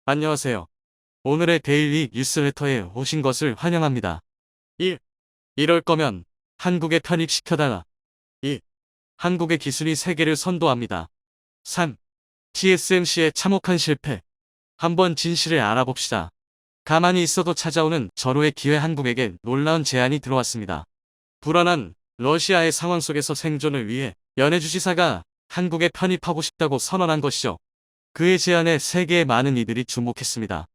안녕하세요. 오늘의 데일리 뉴스레터에 오신 것을 환영합니다. 1. 이럴 거면 한국에 편입시켜달라. 2. 한국의 기술이 세계를 선도합니다. 3. TSMC의 참혹한 실패. 한번 진실을 알아봅시다. 가만히 있어도 찾아오는 절호의 기회. 한국에게 놀라운 제안이 들어왔습니다. 불안한 러시아의 상황 속에서 생존을 위해 연해주지사가 한국에 편입하고 싶다고 선언한 것이죠. 그의 제안에 세계의 많은 이들이 주목했습니다.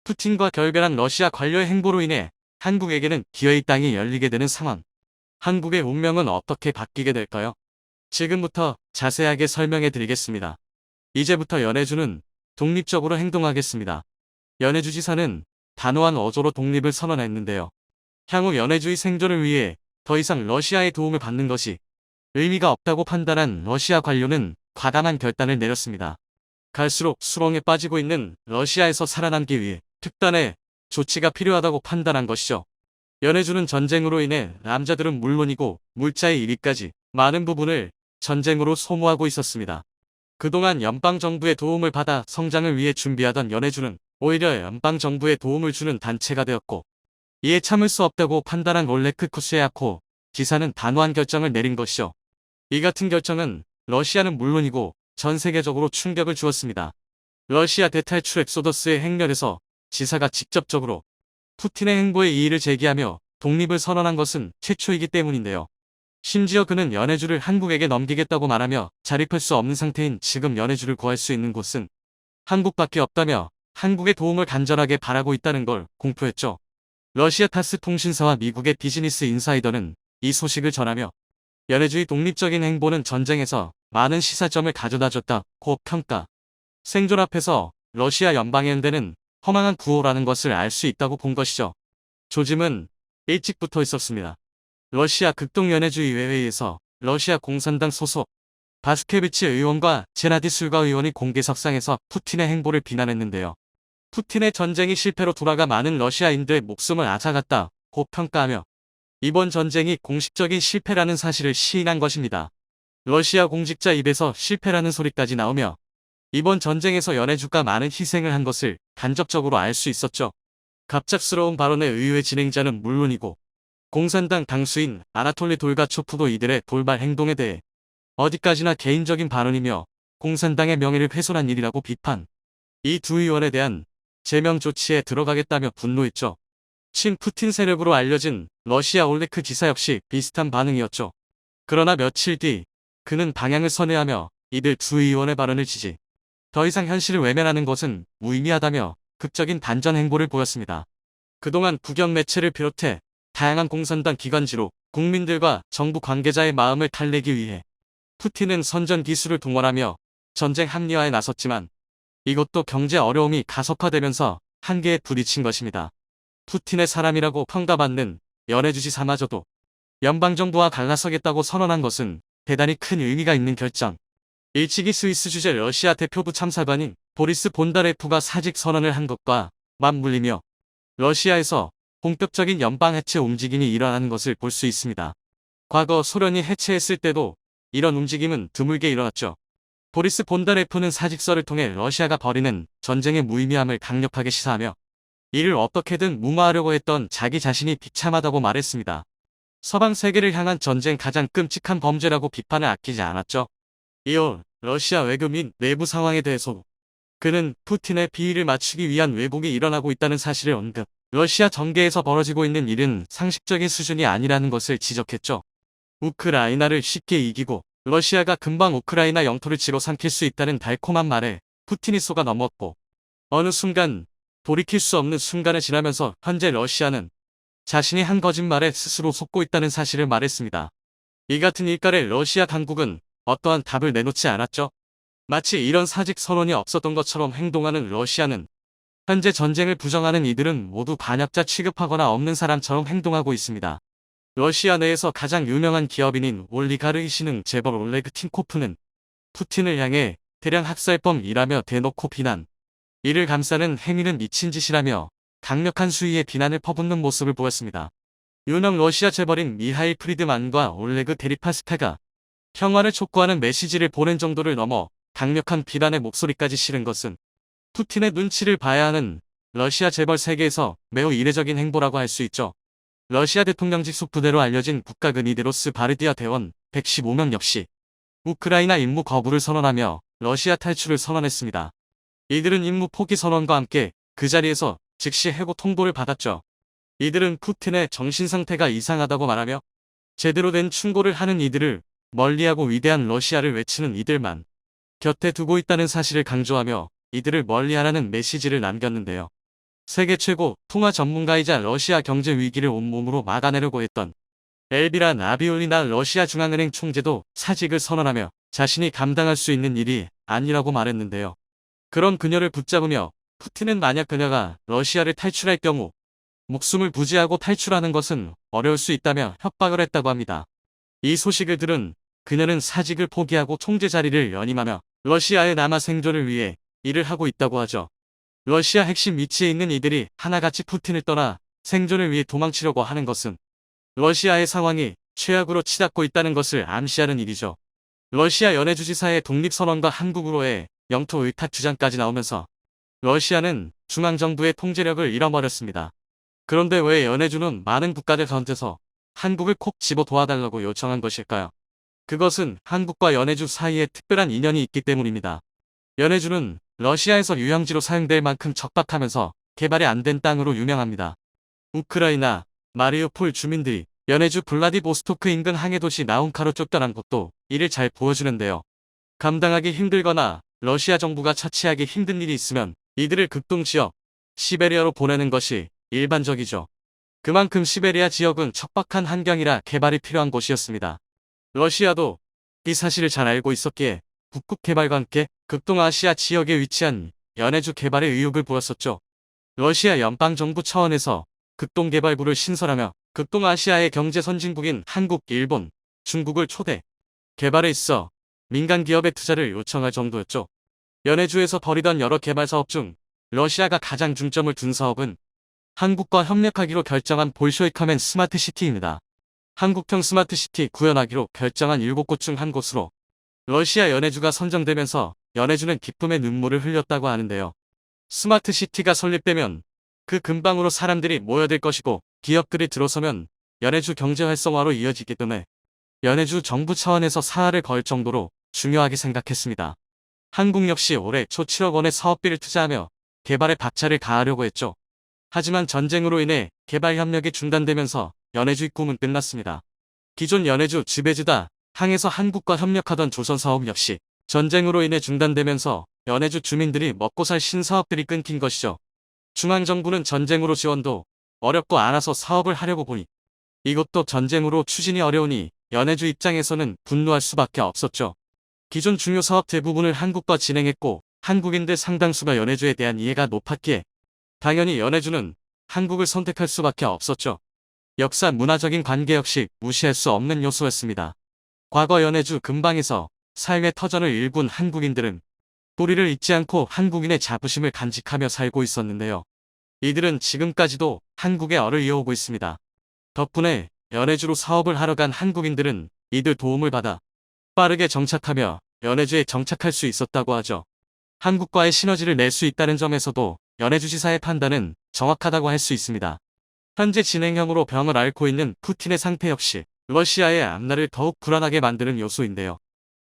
푸틴과 결별한 러시아 관료의 행보로 인해 한국에게는 기회의 땅이 열리게 되는 상황. 한국의 운명은 어떻게 바뀌게 될까요? 지금부터 자세하게 설명해 드리겠습니다. 이제부터 연해주는 독립적으로 행동하겠습니다. 연해주 지사는 단호한 어조로 독립을 선언했는데요. 향후 연해주의 생존을 위해 더 이상 러시아의 도움을 받는 것이 의미가 없다고 판단한 러시아 관료는 과감한 결단을 내렸습니다. 갈수록 수렁에 빠지고 있는 러시아에서 살아남기 위해 특단의 조치가 필요하다고 판단한 것이죠. 연해주는 전쟁으로 인해 남자들은 물론이고 물자의 1위까지 많은 부분을 전쟁으로 소모하고 있었습니다. 그동안 연방정부의 도움을 받아 성장을 위해 준비하던 연해주는 오히려 연방정부의 도움을 주는 단체가 되었고, 이에 참을 수 없다고 판단한 올레크 쿠스야코 지사는 단호한 결정을 내린 것이죠. 이 같은 결정은 러시아는 물론이고 전 세계적으로 충격을 주었습니다. 러시아 대탈출 엑소더스의 행렬에서 지사가 직접적으로 푸틴의 행보에 이의를 제기하며 독립을 선언한 것은 최초이기 때문인데요. 심지어 그는 연해주를 한국에게 넘기겠다고 말하며 자립할 수 없는 상태인 지금 연해주를 구할 수 있는 곳은 한국밖에 없다며 한국의 도움을 간절하게 바라고 있다는 걸 공표했죠. 러시아 타스 통신사와 미국의 비즈니스 인사이더는 이 소식을 전하며 연해주의 독립적인 행보는 전쟁에서 많은 시사점을 가져다줬다고 평가. 생존 앞에서 러시아 연방의 연대는 허망한 구호라는 것을 알 수 있다고 본 것이죠. 조짐은 일찍부터 있었습니다. 러시아 극동연해주의회의에서 러시아 공산당 소속 바스케비치 의원과 제나디 술가 의원이 공개석상에서 푸틴의 행보를 비난했는데요. 푸틴의 전쟁이 실패로 돌아가 많은 러시아인들의 목숨을 앗아갔다고 평가하며 이번 전쟁이 공식적인 실패라는 사실을 시인한 것입니다. 러시아 공직자 입에서 실패라는 소리까지 나오며 이번 전쟁에서 연해주가 많은 희생을 한 것을 간접적으로 알 수 있었죠. 갑작스러운 발언의 의회 진행자는 물론이고 공산당 당수인 아나톨리 돌가초프도 이들의 돌발 행동에 대해 어디까지나 개인적인 발언이며 공산당의 명예를 훼손한 일이라고 비판. 이 두 의원에 대한 제명 조치에 들어가겠다며 분노했죠. 친 푸틴 세력으로 알려진 러시아 올레크 지사 역시 비슷한 반응이었죠. 그러나 며칠 뒤 그는 방향을 선회하며 이들 두 의원의 발언을 지지. 더 이상 현실을 외면하는 것은 무의미하다며 극적인 반전 행보를 보였습니다. 그동안 국영 매체를 비롯해 다양한 공산당 기관지로 국민들과 정부 관계자의 마음을 달래기 위해 푸틴은 선전 기술을 동원하며 전쟁 합리화에 나섰지만 이것도 경제 어려움이 가속화되면서 한계에 부딪힌 것입니다. 푸틴의 사람이라고 평가받는 연해주지사마저도 연방정부와 갈라서겠다고 선언한 것은 대단히 큰 의미가 있는 결정. 일찍이 스위스 주재 러시아 대표부 참사관인 보리스 본다레프가 사직 선언을 한 것과 맞물리며 러시아에서 본격적인 연방 해체 움직임이 일어나는 것을 볼 수 있습니다. 과거 소련이 해체했을 때도 이런 움직임은 드물게 일어났죠. 보리스 본다레프는 사직서를 통해 러시아가 벌이는 전쟁의 무의미함을 강력하게 시사하며 이를 어떻게든 무마하려고 했던 자기 자신이 비참하다고 말했습니다. 서방 세계를 향한 전쟁 가장 끔찍한 범죄라고 비판을 아끼지 않았죠. 이어 러시아 외교 및 내부 상황에 대해서 그는 푸틴의 비위를 맞추기 위한 왜곡이 일어나고 있다는 사실을 언급. 러시아 정계에서 벌어지고 있는 일은 상식적인 수준이 아니라는 것을 지적했죠. 우크라이나를 쉽게 이기고 러시아가 금방 우크라이나 영토를 쥐로 삼킬 수 있다는 달콤한 말에 푸틴이 속아 넘었고 어느 순간 돌이킬 수 없는 순간을 지나면서 현재 러시아는 자신이 한 거짓말에 스스로 속고 있다는 사실을 말했습니다. 이 같은 일갈에 러시아 당국은 어떠한 답을 내놓지 않았죠. 마치 이런 사직 선언이 없었던 것처럼 행동하는 러시아는 현재 전쟁을 부정하는 이들은 모두 반역자 취급하거나 없는 사람처럼 행동하고 있습니다. 러시아 내에서 가장 유명한 기업인인 올리가르 이신흥 재벌 올레그 팀코프는 푸틴을 향해 대량 학살범이라며 대놓고 비난. 이를 감싸는 행위는 미친 짓이라며 강력한 수위의 비난을 퍼붓는 모습을 보였습니다. 유명 러시아 재벌인 미하일 프리드만과 올레그 데리파스카가 평화를 촉구하는 메시지를 보낸 정도를 넘어 강력한 비난의 목소리까지 실은 것은 푸틴의 눈치를 봐야 하는 러시아 재벌 세계에서 매우 이례적인 행보라고 할 수 있죠. 러시아 대통령직 속부대로 알려진 국가근 이데로스 바르디아 대원 115명 역시 우크라이나 임무 거부를 선언하며 러시아 탈출을 선언했습니다. 이들은 임무 포기 선언과 함께 그 자리에서 즉시 해고 통보를 받았죠. 이들은 푸틴의 정신상태가 이상하다고 말하며 제대로 된 충고를 하는 이들을 멀리하고 위대한 러시아를 외치는 이들만 곁에 두고 있다는 사실을 강조하며 이들을 멀리하라는 메시지를 남겼는데요. 세계 최고 통화 전문가이자 러시아 경제 위기를 온몸으로 막아내려고 했던 엘비라 나비울리나 러시아 중앙은행 총재도 사직을 선언하며 자신이 감당할 수 있는 일이 아니라고 말했는데요. 그런 그녀를 붙잡으며 푸틴은 만약 그녀가 러시아를 탈출할 경우 목숨을 부지하고 탈출하는 것은 어려울 수 있다며 협박을 했다고 합니다. 이 소식을 들은 그녀는 사직을 포기하고 총재 자리를 연임하며 러시아의 남아 생존을 위해 일을 하고 있다고 하죠. 러시아 핵심 위치에 있는 이들이 하나같이 푸틴을 떠나 생존을 위해 도망치려고 하는 것은 러시아의 상황이 최악으로 치닫고 있다는 것을 암시하는 일이죠. 러시아 연해주지사의 독립선언과 한국으로의 영토 의탁 주장까지 나오면서 러시아는 중앙정부의 통제력을 잃어버렸습니다. 그런데 왜 연해주는 많은 국가들 가운데서 한국을 콕 집어 도와달라고 요청한 것일까요? 그것은 한국과 연해주 사이에 특별한 인연이 있기 때문입니다. 연해주는 러시아에서 유형지로 사용될 만큼 척박하면서 개발이 안 된 땅으로 유명합니다. 우크라이나, 마리우폴 주민들이 연해주 블라디보스토크 인근 항해도시 나운카로 쫓겨난 것도 이를 잘 보여주는데요. 감당하기 힘들거나 러시아 정부가 처치하기 힘든 일이 있으면 이들을 극동 지역, 시베리아로 보내는 것이 일반적이죠. 그만큼 시베리아 지역은 척박한 환경이라 개발이 필요한 곳이었습니다. 러시아도 이 사실을 잘 알고 있었기에 북극 개발과 함께 극동아시아 지역에 위치한 연해주 개발에 의욕을 보였었죠. 러시아 연방정부 차원에서 극동개발부를 신설하며 극동아시아의 경제 선진국인 한국, 일본, 중국을 초대, 개발에 있어 민간 기업의 투자를 요청할 정도였죠. 연해주에서 벌이던 여러 개발 사업 중 러시아가 가장 중점을 둔 사업은 한국과 협력하기로 결정한 볼쇼이카멘 스마트시티입니다. 한국형 스마트시티 구현하기로 결정한 7곳 중 한 곳으로 러시아 연해주가 선정되면서 연해주는 기쁨의 눈물을 흘렸다고 하는데요. 스마트시티가 설립되면 그 근방으로 사람들이 모여들 것이고 기업들이 들어서면 연해주 경제 활성화로 이어지기 때문에 연해주 정부 차원에서 사활을 걸 정도로 중요하게 생각했습니다. 한국 역시 올해 초 7억 원의 사업비를 투자하며 개발에 박차를 가하려고 했죠. 하지만 전쟁으로 인해 개발 협력이 중단되면서 연해주의 꿈은 끝났습니다. 기존 연해주 지배주다 항에서 한국과 협력하던 조선사업 역시 전쟁으로 인해 중단되면서 연해주 주민들이 먹고 살 신사업들이 끊긴 것이죠. 중앙정부는 전쟁으로 지원도 어렵고 않아서 사업을 하려고 보니 이것도 전쟁으로 추진이 어려우니 연해주 입장에서는 분노할 수밖에 없었죠. 기존 중요 사업 대부분을 한국과 진행했고 한국인들 상당수가 연해주에 대한 이해가 높았기에 당연히 연해주는 한국을 선택할 수밖에 없었죠. 역사 문화적인 관계 역시 무시할 수 없는 요소였습니다. 과거 연해주 근방에서 삶의 터전을 일군 한국인들은 뿌리를 잊지 않고 한국인의 자부심을 간직하며 살고 있었는데요. 이들은 지금까지도 한국의 얼을 이어오고 있습니다. 덕분에 연해주로 사업을 하러 간 한국인들은 이들 도움을 받아 빠르게 정착하며 연해주에 정착할 수 있었다고 하죠. 한국과의 시너지를 낼 수 있다는 점에서도 연해주지사의 판단은 정확하다고 할 수 있습니다. 현재 진행형으로 병을 앓고 있는 푸틴의 상태 역시 러시아의 앞날을 더욱 불안하게 만드는 요소인데요.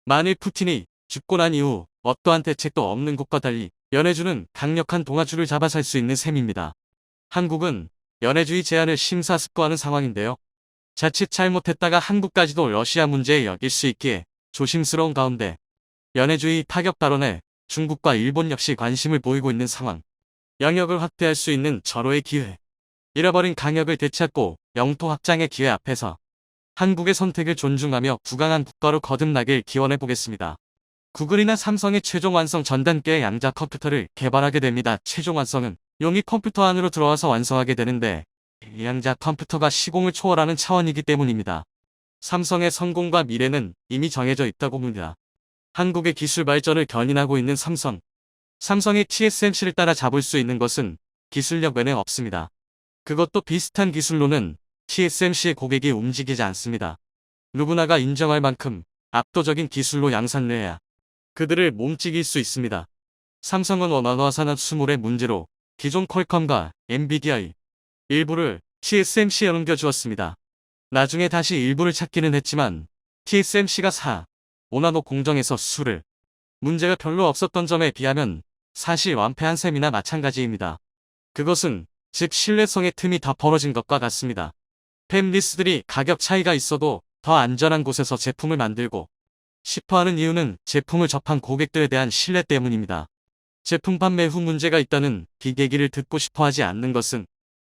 만일 푸틴이 죽고 난 이후 어떠한 대책도 없는 것과 달리 연해주는 강력한 동아줄을 잡아 살 수 있는 셈입니다. 한국은 연해주의 제안을 심사숙고하는 상황인데요. 자칫 잘못했다가 한국까지도 러시아 문제에 엮일 수 있기에 조심스러운 가운데 연해주의 타격 발언에 중국과 일본 역시 관심을 보이고 있는 상황. 영역을 확대할 수 있는 절호의 기회. 잃어버린 강역을 되찾고 영토 확장의 기회 앞에서 한국의 선택을 존중하며 부강한 국가로 거듭나길 기원해 보겠습니다. 구글이나 삼성의 최종 완성 전 단계의 양자 컴퓨터를 개발하게 됩니다. 최종 완성은 용이 컴퓨터 안으로 들어와서 완성하게 되는데 이 양자 컴퓨터가 시공을 초월하는 차원이기 때문입니다. 삼성의 성공과 미래는 이미 정해져 있다고 봅니다. 한국의 기술 발전을 견인하고 있는 삼성. 삼성이 TSMC를 따라잡을 수 있는 것은 기술력 외에는 없습니다. 그것도 비슷한 기술로는 TSMC의 고객이 움직이지 않습니다. 누구나가 인정할 만큼 압도적인 기술로 양산을 해야 그들을 몸찍일 수 있습니다. 삼성은 원활화 산업 수물의 문제로 기존 퀄컴과 엔비디아의 일부를 TSMC에 옮겨주었습니다. 나중에 다시 일부를 찾기는 했지만 TSMC가 4, 5나노 공정에서 수를 문제가 별로 없었던 점에 비하면 사실 완패한 셈이나 마찬가지입니다. 그것은 즉 신뢰성의 틈이 더 벌어진 것과 같습니다. 팹리스들이 가격 차이가 있어도 더 안전한 곳에서 제품을 만들고 싶어하는 이유는 제품을 접한 고객들에 대한 신뢰 때문입니다. 제품 판매 후 문제가 있다는 빅얘기를 듣고 싶어하지 않는 것은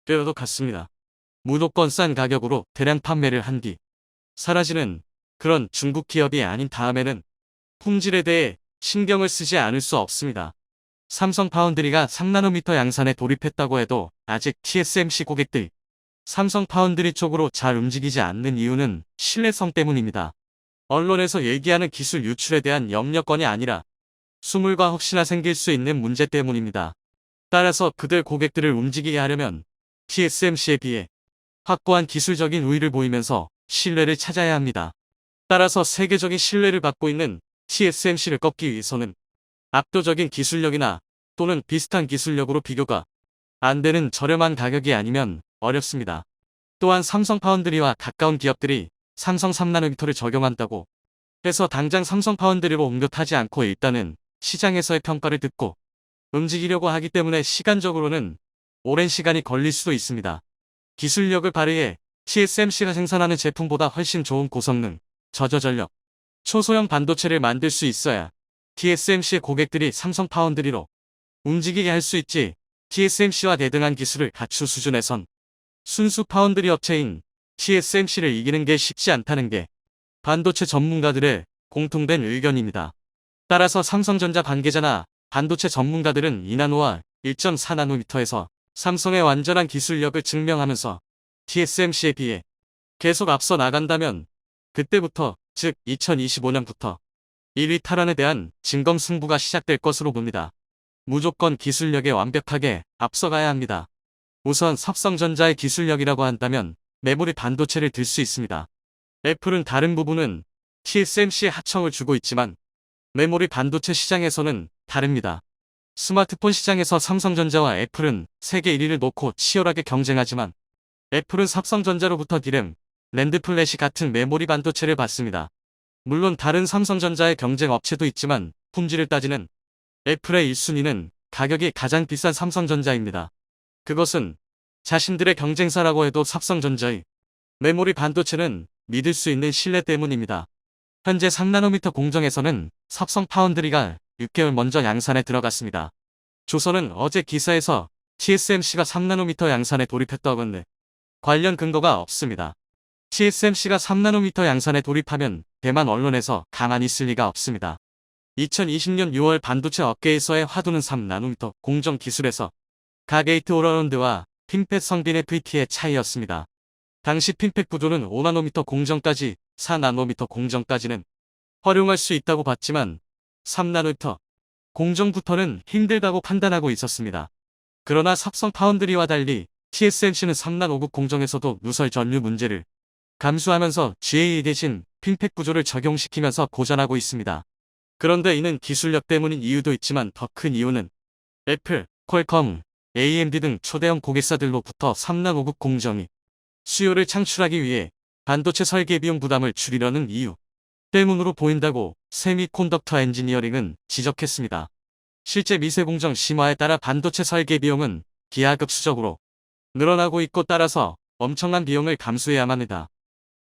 뼈도 같습니다. 무조건 싼 가격으로 대량 판매를 한 뒤 사라지는 그런 중국 기업이 아닌 다음에는 품질에 대해 신경을 쓰지 않을 수 없습니다. 삼성 파운드리가 3나노미터 양산에 돌입했다고 해도 아직 TSMC 고객들 삼성 파운드리 쪽으로 잘 움직이지 않는 이유는 신뢰성 때문입니다. 언론에서 얘기하는 기술 유출에 대한 염려건이 아니라 수물과 혹시나 생길 수 있는 문제 때문입니다. 따라서 그들 고객들을 움직이게 하려면 TSMC에 비해 확고한 기술적인 우위를 보이면서 신뢰를 찾아야 합니다. 따라서 세계적인 신뢰를 받고 있는 TSMC를 꺾기 위해서는 압도적인 기술력이나 또는 비슷한 기술력으로 비교가 안 되는 저렴한 가격이 아니면 어렵습니다. 또한 삼성 파운드리와 가까운 기업들이 삼성 3나노미터를 적용한다고 해서 당장 삼성 파운드리로 옮겨 타지 않고 일단은 시장에서의 평가를 듣고 움직이려고 하기 때문에 시간적으로는 오랜 시간이 걸릴 수도 있습니다. 기술력을 발휘해 TSMC가 생산하는 제품보다 훨씬 좋은 고성능, 저저전력, 초소형 반도체를 만들 수 있어야 TSMC의 고객들이 삼성 파운드리로 움직이게 할 수 있지. TSMC와 대등한 기술을 갖춘 수준에선 순수 파운드리 업체인 TSMC를 이기는 게 쉽지 않다는 게 반도체 전문가들의 공통된 의견입니다. 따라서 삼성전자 관계자나 반도체 전문가들은 2나노와 1.4나노미터에서 삼성의 완전한 기술력을 증명하면서 TSMC에 비해 계속 앞서 나간다면 그때부터 즉 2025년부터 1위 탈환에 대한 진검승부가 시작될 것으로 봅니다. 무조건 기술력에 완벽하게 앞서가야 합니다. 우선 삼성전자의 기술력이라고 한다면 메모리 반도체를 들 수 있습니다. 애플은 다른 부분은 TSMC에 하청을 주고 있지만 메모리 반도체 시장에서는 다릅니다. 스마트폰 시장에서 삼성전자와 애플은 세계 1위를 놓고 치열하게 경쟁하지만 애플은 삼성전자로부터 디램, 랜드 플래시 같은 메모리 반도체를 받습니다. 물론 다른 삼성전자의 경쟁 업체도 있지만 품질을 따지는 애플의 1순위는 가격이 가장 비싼 삼성전자입니다. 그것은 자신들의 경쟁사라고 해도 삼성전자의 메모리 반도체는 믿을 수 있는 신뢰 때문입니다. 현재 3나노미터 공정에서는 삼성 파운드리가 6개월 먼저 양산에 들어갔습니다. 조선은 어제 기사에서 TSMC가 3나노미터 양산에 돌입했다고 하는데 관련 근거가 없습니다. TSMC가 3나노미터 양산에 돌입하면 대만 언론에서 가만히 있을 리가 없습니다. 2020년 6월 반도체 업계에서의 화두는 3나노미터 공정 기술에서 가게이트 오라운드와 핀펫 성빈 FET의 차이였습니다. 당시 핀펫 구조는 5나노미터 공정까지 4나노미터 공정까지는 활용할 수 있다고 봤지만 3나노미터 공정부터는 힘들다고 판단하고 있었습니다. 그러나 삼성 파운드리와 달리 TSMC는 3나노급 공정에서도 누설 전류 문제를 감수하면서 GAA 대신 핀펫 구조를 적용시키면서 고전하고 있습니다. 그런데 이는 기술력 때문인 이유도 있지만 더 큰 이유는 애플, 퀄컴, AMD 등 초대형 고객사들로부터 3나노급 공정이 수요를 창출하기 위해 반도체 설계 비용 부담을 줄이려는 이유 때문으로 보인다고 세미콘덕터 엔지니어링은 지적했습니다. 실제 미세 공정 심화에 따라 반도체 설계 비용은 기하급수적으로 늘어나고 있고 따라서 엄청난 비용을 감수해야만 합니다.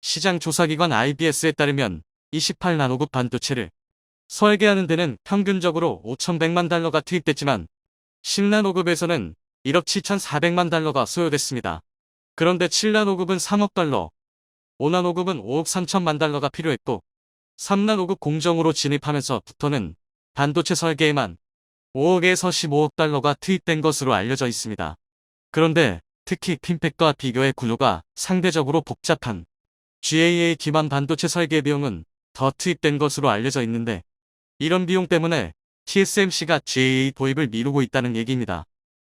시장 조사기관 IBS에 따르면 28나노급 반도체를 설계하는 데는 평균적으로 5,100만 달러가 투입됐지만 10나노급에서는 1억 7,400만 달러가 소요됐습니다. 그런데 7나노급은 3억 달러, 5나노급은 5억 3천만 달러가 필요했고 3나노급 공정으로 진입하면서부터는 반도체 설계에만 5억에서 15억 달러가 투입된 것으로 알려져 있습니다. 그런데 특히 핀펫과 비교해 구조가 상대적으로 복잡한 GAA 기반 반도체 설계 비용은 더 투입된 것으로 알려져 있는데 이런 비용 때문에 TSMC가 GAA 도입을 미루고 있다는 얘기입니다.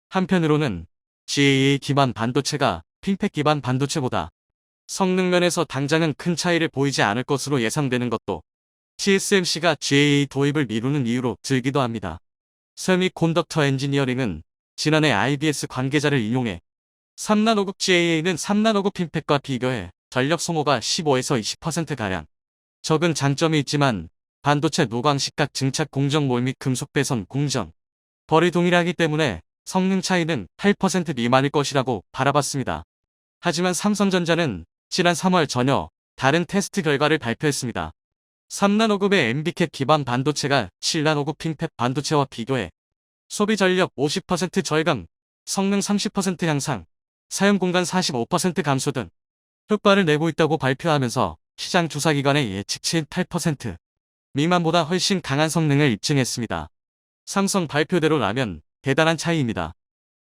한편으로는 GAA 기반 반도체가 핀펫 기반 반도체보다 성능면에서 당장은 큰 차이를 보이지 않을 것으로 예상되는 것도 TSMC가 GAA 도입을 미루는 이유로 들기도 합니다. 세미콘덕터 엔지니어링은 지난해 IBS 관계자를 인용해 3나노급 GAA는 3나노급 핀팩과 비교해 전력 소모가 15에서 20%가량 적은 장점이 있지만 반도체 노광식각 증착 공정 몰 및 금속 배선 공정 벌이 동일하기 때문에 성능 차이는 8% 미만일 것이라고 바라봤습니다. 하지만 삼성전자는 지난 3월 전혀 다른 테스트 결과를 발표했습니다. 3나노급의 MB캣 기반 반도체가 7나노급 핀팩 반도체와 비교해 소비 전력 50% 절감, 성능 30% 향상, 사용 공간 45% 감소 등 효과를 내고 있다고 발표하면서 시장 조사기관의 예측치 8% 미만보다 훨씬 강한 성능을 입증했습니다. 삼성 발표대로라면 대단한 차이입니다.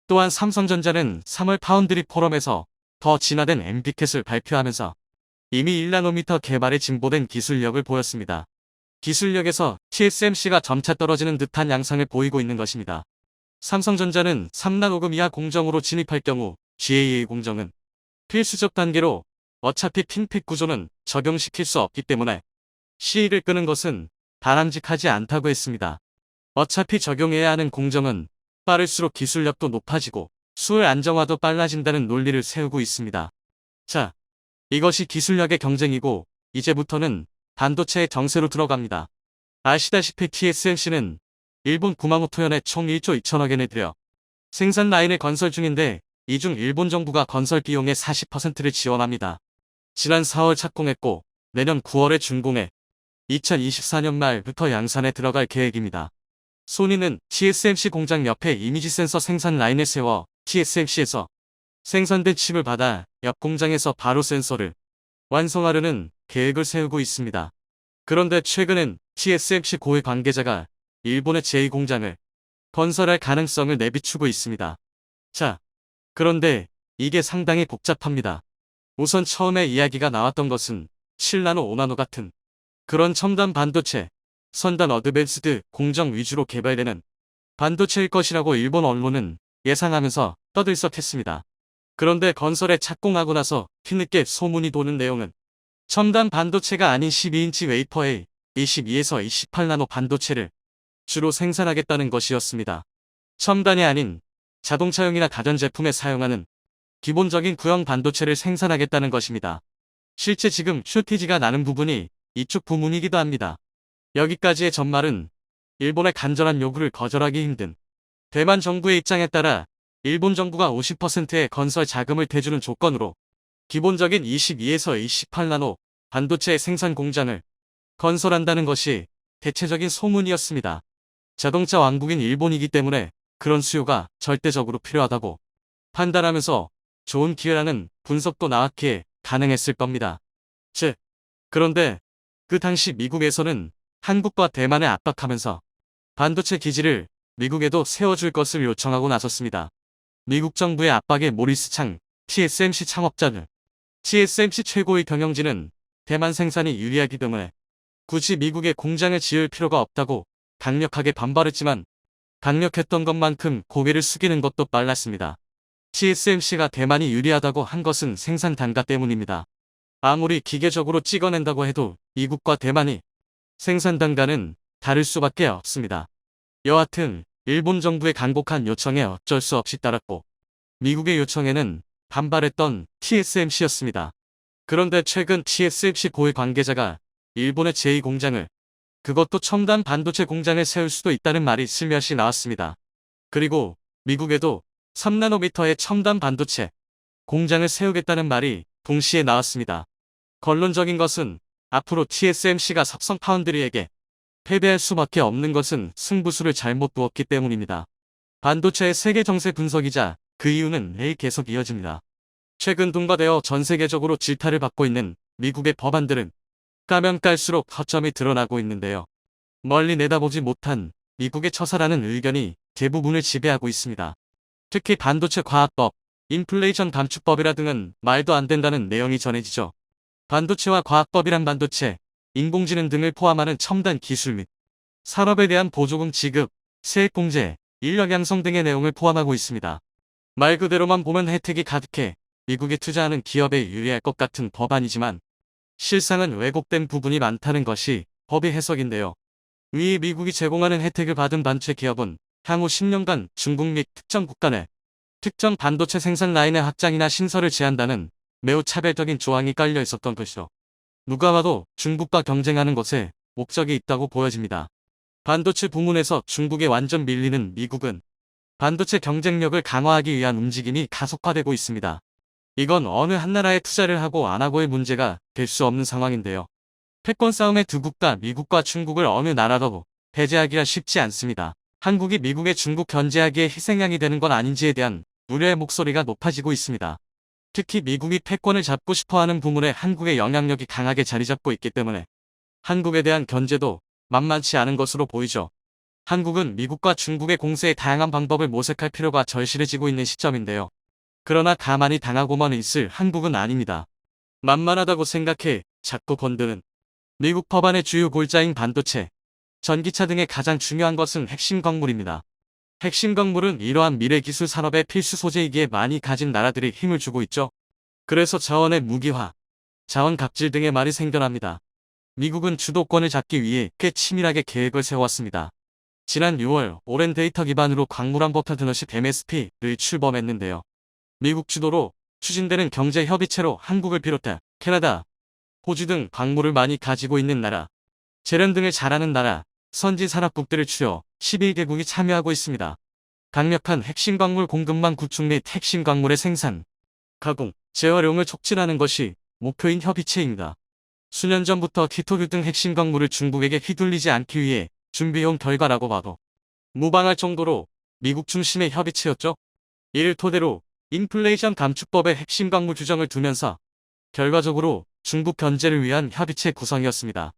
또한 삼성전자는 3월 파운드리 포럼에서 더 진화된 MB캣을 발표하면서 이미 1나노미터 개발에 진보된 기술력을 보였습니다. 기술력에서 TSMC가 점차 떨어지는 듯한 양상을 보이고 있는 것입니다. 삼성전자는 3나노급 이하 공정으로 진입할 경우 GAA 공정은 필수적 단계로 어차피 핀팩 구조는 적용시킬 수 없기 때문에 시일을 끄는 것은 바람직하지 않다고 했습니다. 어차피 적용해야 하는 공정은 빠를수록 기술력도 높아지고 수율 안정화도 빨라진다는 논리를 세우고 있습니다. 자, 이것이 기술력의 경쟁이고 이제부터는 반도체의 정세로 들어갑니다. 아시다시피 TSMC는 일본 구마모토현에 총 1조 2천억엔을 들여 생산 라인을 건설 중인데 이 중 일본 정부가 건설 비용의 40%를 지원합니다. 지난 4월 착공했고 내년 9월에 준공해 2024년 말부터 양산에 들어갈 계획입니다. 소니는 TSMC 공장 옆에 이미지 센서 생산 라인을 세워 TSMC에서 생산된 칩을 받아 옆 공장에서 바로 센서를 완성하려는 계획을 세우고 있습니다. 그런데 최근엔 TSMC 고위 관계자가 일본의 제2공장을 건설할 가능성을 내비추고 있습니다. 자, 그런데 이게 상당히 복잡합니다. 우선 처음에 이야기가 나왔던 것은 7나노, 5나노 같은 그런 첨단 반도체, 선단 어드밴스드 공정 위주로 개발되는 반도체일 것이라고 일본 언론은 예상하면서 떠들썩했습니다. 그런데 건설에 착공하고 나서 뒤늦게 소문이 도는 내용은 첨단 반도체가 아닌 12인치 웨이퍼에 22에서 28나노 반도체를 주로 생산하겠다는 것이었습니다. 첨단이 아닌 자동차용이나 가전제품에 사용하는 기본적인 구형 반도체를 생산하겠다는 것입니다. 실제 지금 쇼티지가 나는 부분이 이쪽 부문이기도 합니다. 여기까지의 전말은 일본의 간절한 요구를 거절하기 힘든 대만 정부의 입장에 따라 일본 정부가 50%의 건설 자금을 대주는 조건으로 기본적인 22에서 28나노 반도체의 생산 공장을 건설한다는 것이 대체적인 소문이었습니다. 자동차 왕국인 일본이기 때문에 그런 수요가 절대적으로 필요하다고 판단하면서 좋은 기회라는 분석도 나왔기에 가능했을 겁니다. 그런데 그 당시 미국에서는 한국과 대만을 압박하면서 반도체 기지를 미국에도 세워줄 것을 요청하고 나섰습니다. 미국 정부의 압박에 모리스 창, TSMC 창업자는 TSMC 최고의 경영진은 대만 생산이 유리하기 때문에 굳이 미국에 공장을 지을 필요가 없다고 강력하게 반발했지만 강력했던 것만큼 고개를 숙이는 것도 빨랐습니다. TSMC가 대만이 유리하다고 한 것은 생산 단가 때문입니다. 아무리 기계적으로 찍어낸다고 해도 미국과 대만이 생산 단가는 다를 수밖에 없습니다. 여하튼 일본 정부의 간곡한 요청에 어쩔 수 없이 따랐고 미국의 요청에는 반발했던 TSMC였습니다. 그런데 최근 TSMC 고위 관계자가 일본의 제2공장을 그것도 첨단 반도체 공장을 세울 수도 있다는 말이 슬며시 나왔습니다. 그리고 미국에도 3나노미터의 첨단 반도체 공장을 세우겠다는 말이 동시에 나왔습니다. 결론적인 것은 앞으로 TSMC가 삼성 파운드리에게 패배할 수밖에 없는 것은 승부수를 잘못 두었기 때문입니다. 반도체의 세계 정세 분석이자 그 이유는 내일 계속 이어집니다. 최근 둔화되어 전 세계적으로 질타를 받고 있는 미국의 법안들은 까면 깔수록 허점이 드러나고 있는데요. 멀리 내다보지 못한 미국의 처사라는 의견이 대부분을 지배하고 있습니다. 특히 반도체 과학법, 인플레이션 감축법이라 등은 말도 안 된다는 내용이 전해지죠. 반도체와 과학법이란 반도체, 인공지능 등을 포함하는 첨단 기술 및 산업에 대한 보조금 지급, 세액공제, 인력 양성 등의 내용을 포함하고 있습니다. 말 그대로만 보면 혜택이 가득해 미국에 투자하는 기업에 유리할 것 같은 법안이지만 실상은 왜곡된 부분이 많다는 것이 법의 해석인데요. 위 미국이 제공하는 혜택을 받은 반도체 기업은 향후 10년간 중국 및 특정 국가 내 특정 반도체 생산 라인의 확장이나 신설을 제한다는 매우 차별적인 조항이 깔려 있었던 것이죠. 누가 봐도 중국과 경쟁하는 것에 목적이 있다고 보여집니다. 반도체 부문에서 중국에 완전 밀리는 미국은 반도체 경쟁력을 강화하기 위한 움직임이 가속화되고 있습니다. 이건 어느 한 나라에 투자를 하고 안 하고의 문제가 될 수 없는 상황인데요. 패권 싸움의 두 국가 미국과 중국을 어느 나라도 배제하기가 쉽지 않습니다. 한국이 미국의 중국 견제하기에 희생양이 되는 건 아닌지에 대한 우려의 목소리가 높아지고 있습니다. 특히 미국이 패권을 잡고 싶어하는 부문에 한국의 영향력이 강하게 자리잡고 있기 때문에 한국에 대한 견제도 만만치 않은 것으로 보이죠. 한국은 미국과 중국의 공세의 다양한 방법을 모색할 필요가 절실해지고 있는 시점인데요. 그러나 가만히 당하고만 있을 한국은 아닙니다. 만만하다고 생각해 자꾸 건드는 미국 법안의 주요 골자인 반도체, 전기차 등의 가장 중요한 것은 핵심 광물입니다. 핵심 광물은 이러한 미래 기술 산업의 필수 소재이기에 많이 가진 나라들이 힘을 주고 있죠. 그래서 자원의 무기화, 자원 갑질 등의 말이 생겨납니다. 미국은 주도권을 잡기 위해 꽤 치밀하게 계획을 세웠습니다. 지난 6월 오랜 데이터 기반으로 광물원 파트너십 MSP를 출범했는데요. 미국 주도로 추진되는 경제협의체로 한국을 비롯해 캐나다, 호주 등 광물을 많이 가지고 있는 나라, 재련 등을 잘하는 나라, 선진산업국들을 추려 11개국이 참여하고 있습니다. 강력한 핵심 광물 공급망 구축 및 핵심 광물의 생산, 가공, 재활용을 촉진하는 것이 목표인 협의체입니다. 수년 전부터 티토류 등 핵심 광물을 중국에게 휘둘리지 않기 위해 준비해온 결과라고 봐도 무방할 정도로 미국 중심의 협의체였죠. 이를 토대로 인플레이션 감축법의 핵심 광물 규정을 두면서 결과적으로 중국 견제를 위한 협의체 구성이었습니다.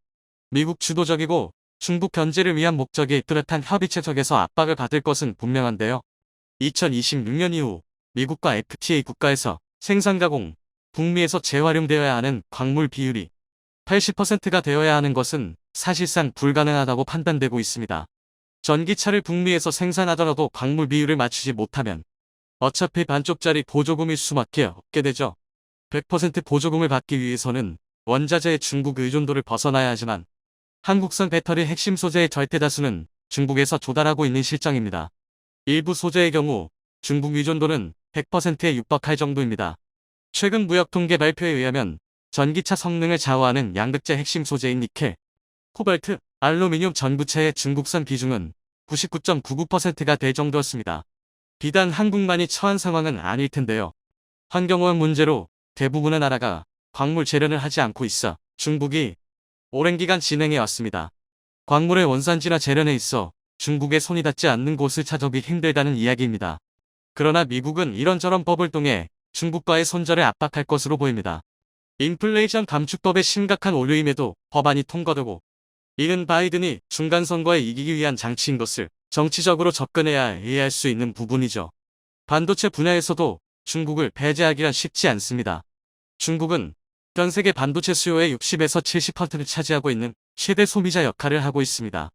미국 주도적이고 중국 견제를 위한 목적이 뚜렷한 협의체 속에서 압박을 받을 것은 분명한데요. 2026년 이후 미국과 FTA 국가에서 생산가공, 북미에서 재활용되어야 하는 광물 비율이 80%가 되어야 하는 것은 사실상 불가능하다고 판단되고 있습니다. 전기차를 북미에서 생산하더라도 광물 비율을 맞추지 못하면 어차피 반쪽짜리 보조금일 수밖에 없게 되죠. 100% 보조금을 받기 위해서는 원자재의 중국 의존도를 벗어나야 하지만 한국산 배터리 핵심 소재의 절대 다수는 중국에서 조달하고 있는 실정입니다. 일부 소재의 경우 중국 의존도는 100%에 육박할 정도입니다. 최근 무역 통계 발표에 의하면 전기차 성능을 좌우하는 양극재 핵심 소재인 니켈, 코발트, 알루미늄 전부체의 중국산 비중은 99.99%가 될 정도였습니다. 비단 한국만이 처한 상황은 아닐 텐데요. 환경오염 문제로 대부분의 나라가 광물 재련을 하지 않고 있어 중국이 오랜 기간 진행해 왔습니다. 광물의 원산지나 재련에 있어 중국의 손이 닿지 않는 곳을 찾아보기 힘들다는 이야기입니다. 그러나 미국은 이런저런 법을 통해 중국과의 손절을 압박할 것으로 보입니다. 인플레이션 감축법의 심각한 오류임에도 법안이 통과되고 이는 바이든이 중간선거에 이기기 위한 장치인 것을 정치적으로 접근해야 이해할 수 있는 부분이죠. 반도체 분야에서도 중국을 배제하기란 쉽지 않습니다. 중국은 전 세계 반도체 수요의 60에서 70%를 차지하고 있는 최대 소비자 역할을 하고 있습니다.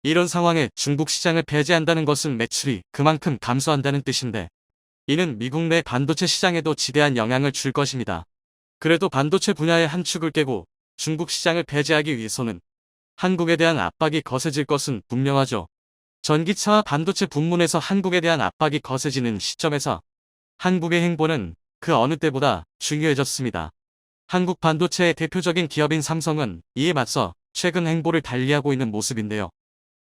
이런 상황에 중국 시장을 배제한다는 것은 매출이 그만큼 감소한다는 뜻인데 이는 미국 내 반도체 시장에도 지대한 영향을 줄 것입니다. 그래도 반도체 분야의 한 축을 깨고 중국 시장을 배제하기 위해서는 한국에 대한 압박이 거세질 것은 분명하죠. 전기차와 반도체 부문에서 한국에 대한 압박이 거세지는 시점에서 한국의 행보는 그 어느 때보다 중요해졌습니다. 한국 반도체의 대표적인 기업인 삼성은 이에 맞서 최근 행보를 달리하고 있는 모습인데요.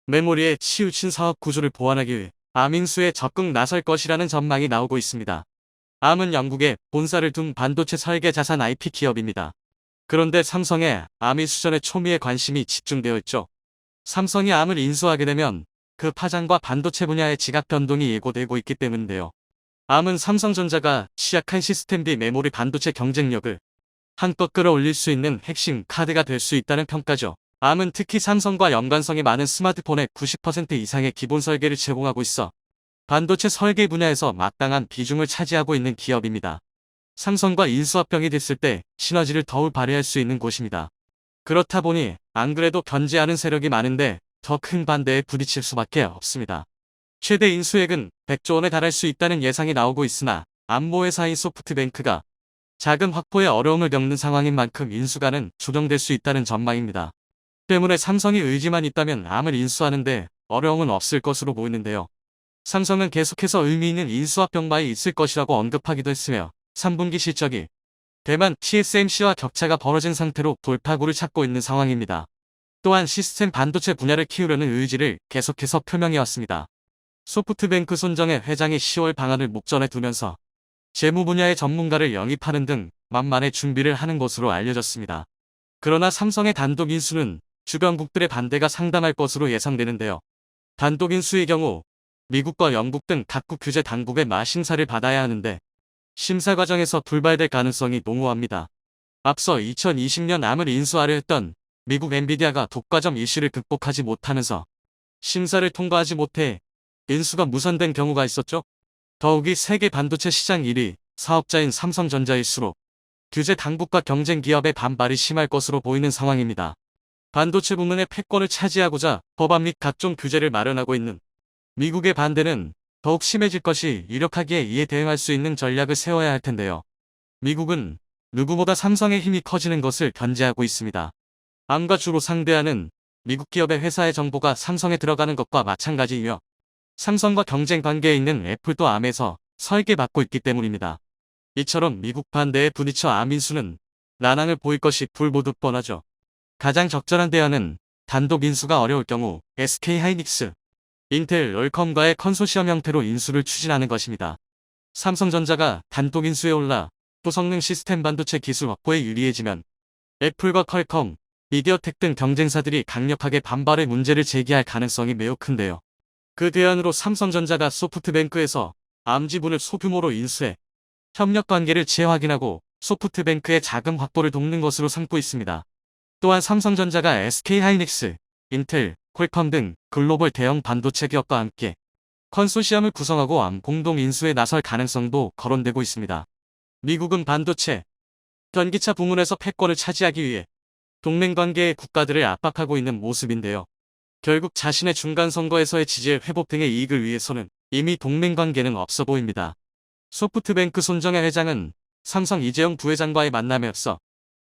메모리에 치우친 사업 구조를 보완하기 위해 암인수에 적극 나설 것이라는 전망이 나오고 있습니다. 암은 영국에 본사를 둔 반도체 설계 자산 IP 기업입니다. 그런데 삼성의 암이 수전의 초미에 관심이 집중되어 있죠. 삼성이 암을 인수하게 되면 그 파장과 반도체 분야의 지각 변동이 예고되고 있기 때문인데요. 암은 삼성전자가 취약한 시스템 메모리 반도체 경쟁력을 한껏 끌어올릴 수 있는 핵심 카드가 될 수 있다는 평가죠. 암은 특히 삼성과 연관성이 많은 스마트폰의 90% 이상의 기본 설계를 제공하고 있어 반도체 설계 분야에서 마땅한 비중을 차지하고 있는 기업입니다. 삼성과 인수합병이 됐을 때 시너지를 더욱 발휘할 수 있는 곳입니다. 그렇다 보니 안 그래도 견제하는 세력이 많은데 더 큰 반대에 부딪힐 수밖에 없습니다. 최대 인수액은 100조 원에 달할 수 있다는 예상이 나오고 있으나 안보회사인 소프트뱅크가 자금 확보에 어려움을 겪는 상황인 만큼 인수가는 조정될 수 있다는 전망입니다. 때문에 삼성이 의지만 있다면 암을 인수하는데 어려움은 없을 것으로 보이는데요. 삼성은 계속해서 의미 있는 인수합 병마에 있을 것이라고 언급하기도 했으며 3분기 실적이 대만 TSMC와 격차가 벌어진 상태로 돌파구를 찾고 있는 상황입니다. 또한 시스템 반도체 분야를 키우려는 의지를 계속해서 표명해왔습니다. 소프트뱅크 손정혜 회장이 10월 방안을 목전에 두면서 재무 분야의 전문가를 영입하는 등 만만의 준비를 하는 것으로 알려졌습니다. 그러나 삼성의 단독 인수는 주변국들의 반대가 상당할 것으로 예상되는데요. 단독 인수의 경우 미국과 영국 등 각국 규제 당국의 마심사를 받아야 하는데 심사 과정에서 불발될 가능성이 농후합니다. 앞서 2020년 암을 인수하려 했던 미국 엔비디아가 독과점 이슈를 극복하지 못하면서 심사를 통과하지 못해 인수가 무산된 경우가 있었죠. 더욱이 세계 반도체 시장 1위 사업자인 삼성전자일수록 규제 당국과 경쟁 기업의 반발이 심할 것으로 보이는 상황입니다. 반도체 부문의 패권을 차지하고자 법안 및 각종 규제를 마련하고 있는 미국의 반대는 더욱 심해질 것이 유력하기에 이에 대응할 수 있는 전략을 세워야 할 텐데요. 미국은 누구보다 삼성의 힘이 커지는 것을 견제하고 있습니다. 암과 주로 상대하는 미국 기업의 회사의 정보가 삼성에 들어가는 것과 마찬가지이며 삼성과 경쟁 관계에 있는 애플도 암에서 설계받고 있기 때문입니다. 이처럼 미국 반대에 부딪혀 암 인수는 난항을 보일 것이 불보듯 뻔하죠. 가장 적절한 대안은 단독 인수가 어려울 경우 SK하이닉스, 인텔, 럴컴과의 컨소시엄 형태로 인수를 추진하는 것입니다. 삼성전자가 단독 인수에 올라 고성능 시스템 반도체 기술 확보에 유리해지면 애플과 퀄컴, 미디어텍 등 경쟁사들이 강력하게 반발의 문제를 제기할 가능성이 매우 큰데요. 그 대안으로 삼성전자가 소프트뱅크에서 암 지분을 소규모로 인수해 협력 관계를 재확인하고 소프트뱅크의 자금 확보를 돕는 것으로 삼고 있습니다. 또한 삼성전자가 SK하이닉스, 인텔, 퀄컴 등 글로벌 대형 반도체 기업과 함께 컨소시엄을 구성하고 암 공동 인수에 나설 가능성도 거론되고 있습니다. 미국은 반도체, 전기차 부문에서 패권을 차지하기 위해 동맹 관계의 국가들을 압박하고 있는 모습인데요. 결국 자신의 중간 선거에서의 지지의 회복 등의 이익을 위해서는 이미 동맹 관계는 없어 보입니다. 소프트뱅크 손정혜 회장은 삼성 이재용 부회장과의 만남에 앞서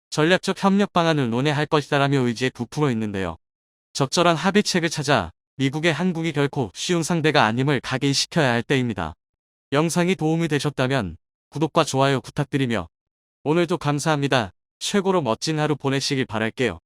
전략적 협력 방안을 논의할 것이다라며 의지에 부풀어 있는데요. 적절한 합의책을 찾아 미국의 한국이 결코 쉬운 상대가 아님을 각인시켜야 할 때입니다. 영상이 도움이 되셨다면 구독과 좋아요 부탁드리며 오늘도 감사합니다. 최고로 멋진 하루 보내시길 바랄게요.